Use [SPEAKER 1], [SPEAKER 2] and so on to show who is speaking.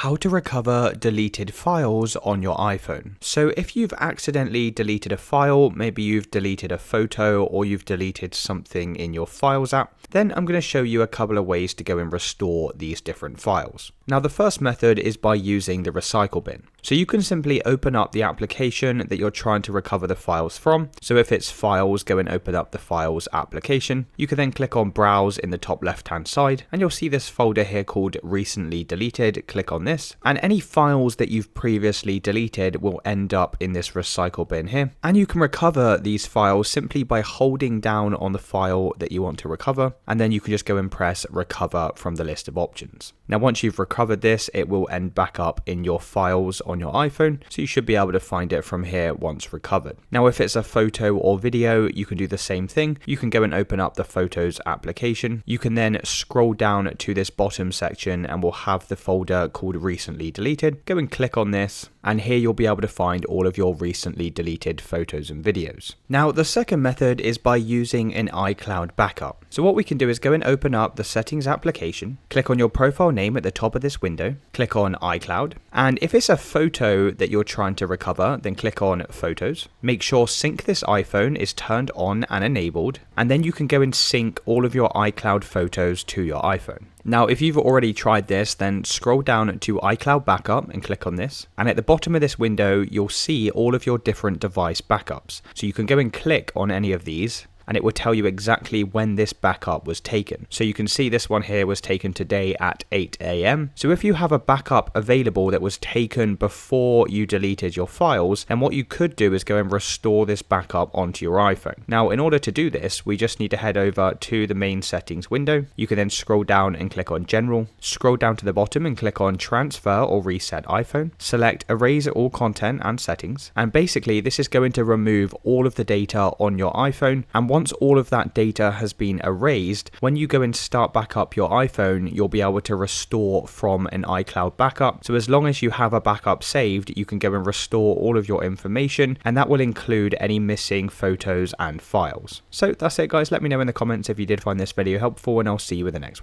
[SPEAKER 1] How to recover deleted files on your iPhone. So if you've accidentally deleted a file, maybe you've deleted a photo or you've deleted something in your Files app, then I'm going to show you a couple of ways to go and restore these different files. Now the first method is by using the recycle bin. So you can simply open up the application that you're trying to recover the files from. So if it's Files, go and open up the Files application. You can then click on Browse in the top left hand side and you'll see this folder here called Recently Deleted. Click on this and any files that you've previously deleted will end up in this recycle bin here. And you can recover these files simply by holding down on the file that you want to recover, and then you can just go and press recover from the list of options. Now once you've recovered this, it will end back up in your files on your iPhone, so you should be able to find it from here once recovered. Now if it's a photo or video, you can do the same thing. You can go and open up the Photos application. You can then scroll down to this bottom section and we'll have the folder called Recently Deleted. Go and click on this and here you'll be able to find all of your recently deleted photos and videos. Now the second method is by using an iCloud backup. So what we can do is go and open up the Settings application, click on your profile name at the top of this window, click on iCloud, and if it's a photo that you're trying to recover, then click on Photos. Make sure Sync This iPhone is turned on and enabled, and then you can go and sync all of your iCloud photos to your iPhone. Now, if you've already tried this, then scroll down to iCloud Backup and click on this. And at the bottom of this window, you'll see all of your different device backups. So you can go and click on any of these and it will tell you exactly when this backup was taken. So you can see this one here was taken today at 8 AM. So if you have a backup available that was taken before you deleted your files, then what you could do is go and restore this backup onto your iPhone. Now, in order to do this, we just need to head over to the main settings window. You can then scroll down and click on General, scroll down to the bottom and click on Transfer or Reset iPhone, select Erase All Content and Settings. And basically this is going to remove all of the data on your iPhone, and once all of that data has been erased, when you go and start back up your iPhone, you'll be able to restore from an iCloud backup. So as long as you have a backup saved, you can go and restore all of your information, and that will include any missing photos and files. So that's it guys, let me know in the comments if you did find this video helpful, and I'll see you in the next one.